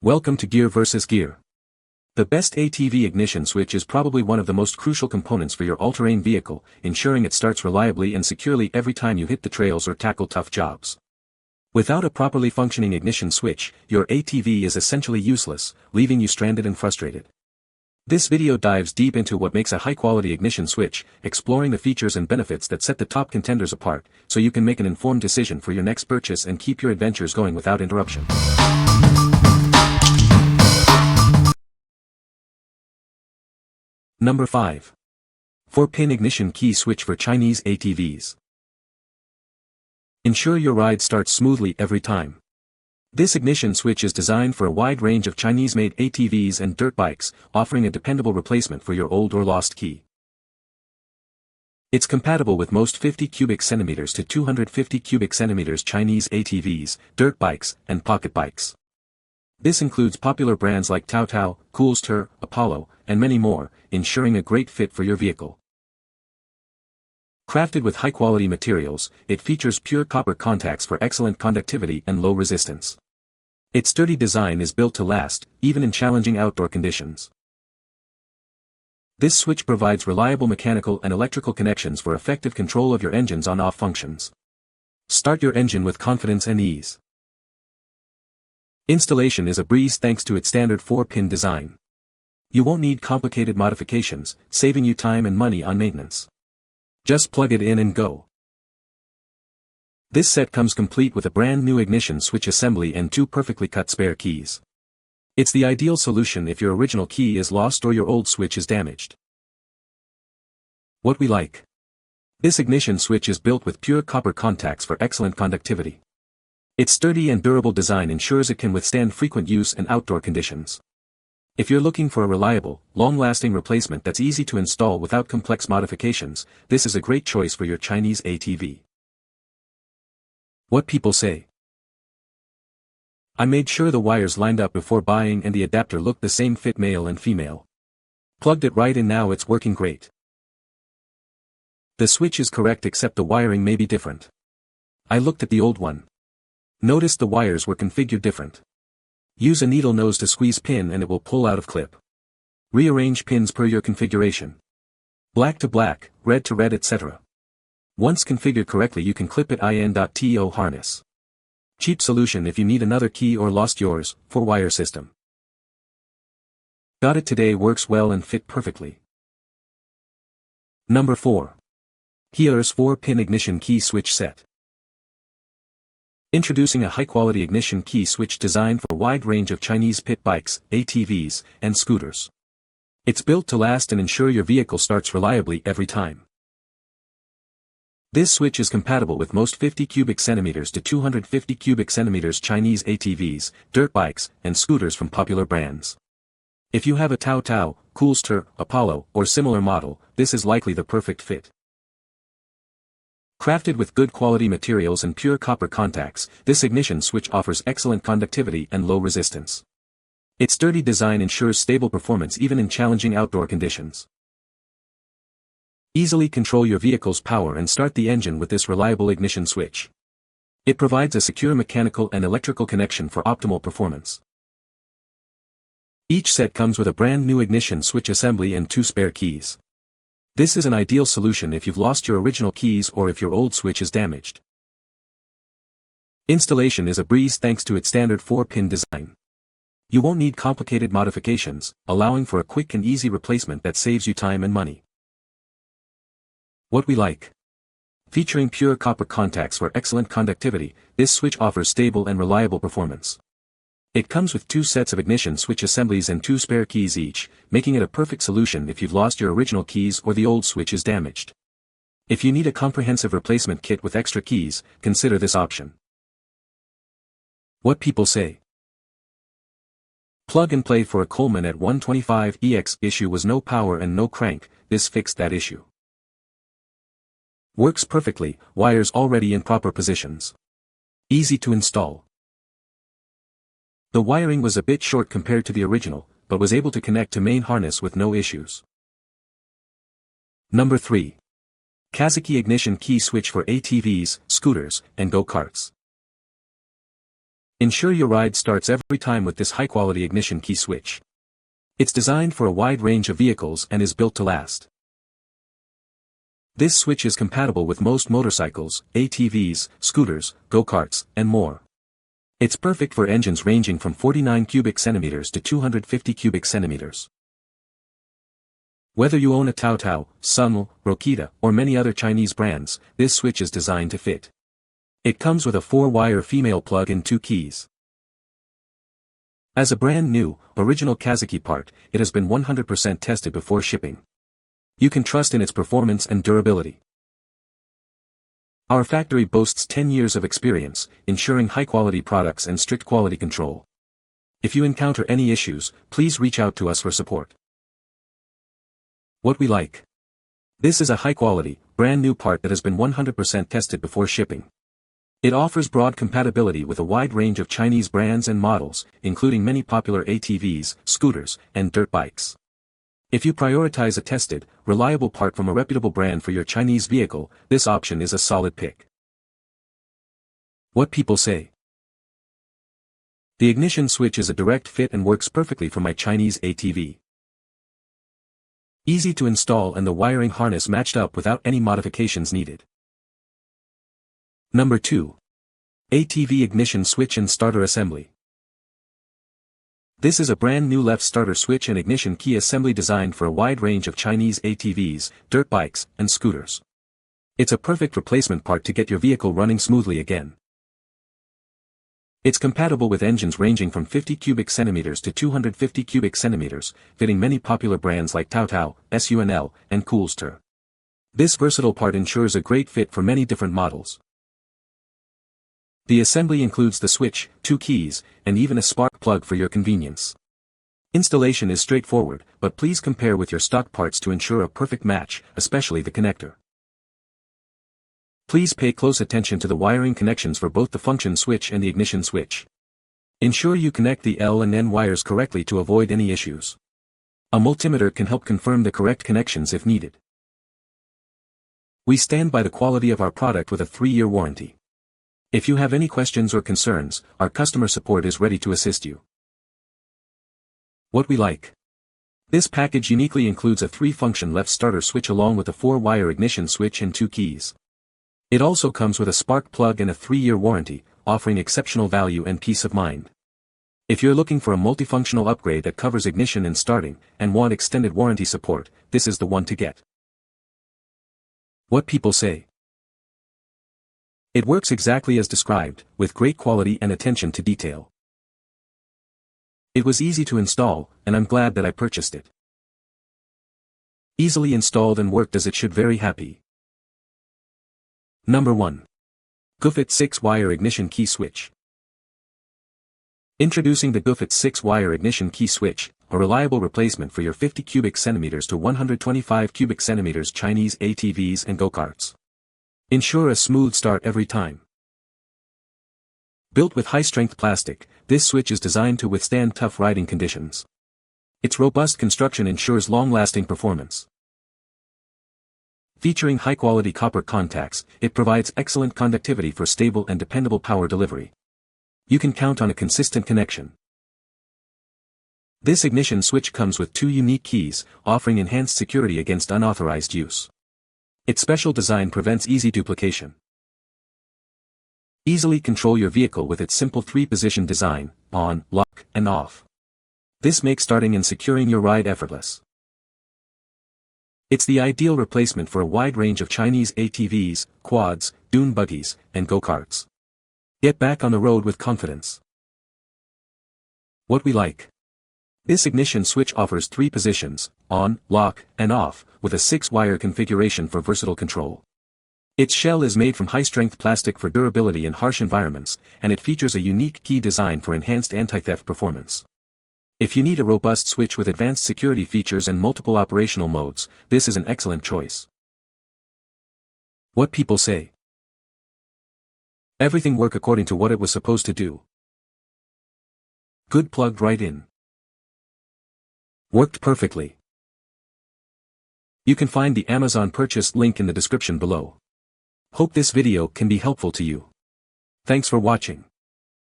Welcome to Gear vs. Gear. The best ATV ignition switch is probably one of the most crucial components for your all-terrain vehicle, ensuring it starts reliably and securely every time you hit the trails or tackle tough jobs. Without a properly functioning ignition switch, your ATV is essentially useless, leaving you stranded and frustrated. This video dives deep into what makes a high-quality ignition switch, exploring the features and benefits that set the top contenders apart, so you can make an informed decision for your next purchase and keep your adventures going without interruption. Number 5. 4-pin ignition key switch for Chinese ATVs. Ensure your ride starts smoothly every time. This ignition switch is designed for a wide range of Chinese-made ATVs and dirt bikes, offering a dependable replacement for your old or lost key. It's compatible with most 50 cubic centimeters to 250 cubic centimeters Chinese ATVs, dirt bikes, and pocket bikes. This includes popular brands like Tao, QAZAKY, Apollo, and many more, ensuring a great fit for your vehicle. Crafted with high-quality materials, it features pure copper contacts for excellent conductivity and low resistance. Its sturdy design is built to last, even in challenging outdoor conditions. This switch provides reliable mechanical and electrical connections for effective control of your engine's on-off functions. Start your engine with confidence and ease. Installation is a breeze thanks to its standard 4-pin design. You won't need complicated modifications, saving you time and money on maintenance. Just plug it in and go. This set comes complete with a brand new ignition switch assembly and 2 perfectly cut spare keys. It's the ideal solution if your original key is lost or your old switch is damaged. What we like. This ignition switch is built with pure copper contacts for excellent conductivity. Its sturdy and durable design ensures it can withstand frequent use in outdoor conditions. If you're looking for a reliable, long-lasting replacement that's easy to install without complex modifications, this is a great choice for your Chinese ATV. What people say. I made sure the wires lined up before buying and the adapter looked the same fit male and female. Plugged it right in, now it's working great. The switch is correct except the wiring may be different. I looked at the old one. Noticed the wires were configured different. Use a needle nose to squeeze pin and it will pull out of clip. Rearrange pins per your configuration. Black to black, red to red, etc. Once configured correctly you can clip it in.to harness. Cheap solution if you need another key or lost yours, 4-wire system. Got it today, works well and fit perfectly. Number 4. HIAORS 4-pin ignition key switch set. Introducing a high-quality ignition key switch designed for a wide range of Chinese pit bikes, ATVs, and scooters. It's built to last and ensure your vehicle starts reliably every time. This switch is compatible with most 50 cubic centimeters to 250 cubic centimeters Chinese ATVs, dirt bikes, and scooters from popular brands. If you have a Tao, QAZAKY, Apollo, or similar model, this is likely the perfect fit. Crafted with good quality materials and pure copper contacts, this ignition switch offers excellent conductivity and low resistance. Its sturdy design ensures stable performance even in challenging outdoor conditions. Easily control your vehicle's power and start the engine with this reliable ignition switch. It provides a secure mechanical and electrical connection for optimal performance. Each set comes with a brand new ignition switch assembly and 2 spare keys. This is an ideal solution if you've lost your original keys or if your old switch is damaged. Installation is a breeze thanks to its standard 4-pin design. You won't need complicated modifications, allowing for a quick and easy replacement that saves you time and money. What we like. Featuring pure copper contacts for excellent conductivity, this switch offers stable and reliable performance. It comes with 2 sets of ignition switch assemblies and 2 spare keys each, making it a perfect solution if you've lost your original keys or the old switch is damaged. If you need a comprehensive replacement kit with extra keys, consider this option. What people say. Plug and play for a Coleman at 125EX. Issue was no power and no crank, this fixed that issue. Works perfectly, wires already in proper positions. Easy to install. The wiring was a bit short compared to the original, but was able to connect to main harness with no issues. Number 3. QAZAKY ignition key switch for ATVs, scooters, and go-karts. Ensure your ride starts every time with this high-quality ignition key switch. It's designed for a wide range of vehicles and is built to last. This switch is compatible with most motorcycles, ATVs, scooters, go-karts, and more. It's perfect for engines ranging from 49 cubic centimeters to 250 cubic centimeters. Whether you own a Taotao, Sunl, Rokita, or many other Chinese brands, this switch is designed to fit. It comes with a 4-wire female plug and 2 keys. As a brand new, original QAZAKY part, it has been 100% tested before shipping. You can trust in its performance and durability. Our factory boasts 10 years of experience, ensuring high-quality products and strict quality control. If you encounter any issues, please reach out to us for support. What we like. This is a high-quality, brand-new part that has been 100% tested before shipping. It offers broad compatibility with a wide range of Chinese brands and models, including many popular ATVs, scooters, and dirt bikes. If you prioritize a tested, reliable part from a reputable brand for your Chinese vehicle, this option is a solid pick. What people say. The ignition switch is a direct fit and works perfectly for my Chinese ATV. Easy to install and the wiring harness matched up without any modifications needed. Number 2. ATV Ignition Switch and Starter Assembly. This is a brand new left starter switch and ignition key assembly designed for a wide range of Chinese ATVs, dirt bikes, and scooters. It's a perfect replacement part to get your vehicle running smoothly again. It's compatible with engines ranging from 50 cubic centimeters to 250 cubic centimeters, fitting many popular brands like Taotao, Sunl, and Coolster. This versatile part ensures a great fit for many different models. The assembly includes the switch, 2 keys, and even a spark plug for your convenience. Installation is straightforward, but please compare with your stock parts to ensure a perfect match, especially the connector. Please pay close attention to the wiring connections for both the function switch and the ignition switch. Ensure you connect the L and N wires correctly to avoid any issues. A multimeter can help confirm the correct connections if needed. We stand by the quality of our product with a 3-year warranty. If you have any questions or concerns, our customer support is ready to assist you. What we like. This package uniquely includes a 3-function left starter switch along with a 4-wire ignition switch and 2 keys. It also comes with a spark plug and a 3-year warranty, offering exceptional value and peace of mind. If you're looking for a multifunctional upgrade that covers ignition and starting, and want extended warranty support, this is the one to get. What people say. It works exactly as described, with great quality and attention to detail. It was easy to install, and I'm glad that I purchased it. Easily installed and worked as it should. Very happy. Number 1. GOOFIT 6-wire ignition key switch. Introducing the GOOFIT 6-wire ignition key switch, a reliable replacement for your 50 cubic centimeters to 125 cubic centimeters Chinese ATVs and go-karts. Ensure a smooth start every time. Built with high-strength plastic, this switch is designed to withstand tough riding conditions. Its robust construction ensures long-lasting performance. Featuring high-quality copper contacts, it provides excellent conductivity for stable and dependable power delivery. You can count on a consistent connection. This ignition switch comes with 2 unique keys, offering enhanced security against unauthorized use. Its special design prevents easy duplication. Easily control your vehicle with its simple 3-position design, on, lock, and off. This makes starting and securing your ride effortless. It's the ideal replacement for a wide range of Chinese ATVs, quads, dune buggies, and go-karts. Get back on the road with confidence. What we like. This ignition switch offers 3 positions, on, lock, and off, with a 6-wire configuration for versatile control. Its shell is made from high-strength plastic for durability in harsh environments, and it features a unique key design for enhanced anti-theft performance. If you need a robust switch with advanced security features and multiple operational modes, this is an excellent choice. What people say. Everything worked according to what it was supposed to do. Good, plugged right in. Worked perfectly. You can find the Amazon purchase link in the description below. Hope this video can be helpful to you. Thanks for watching.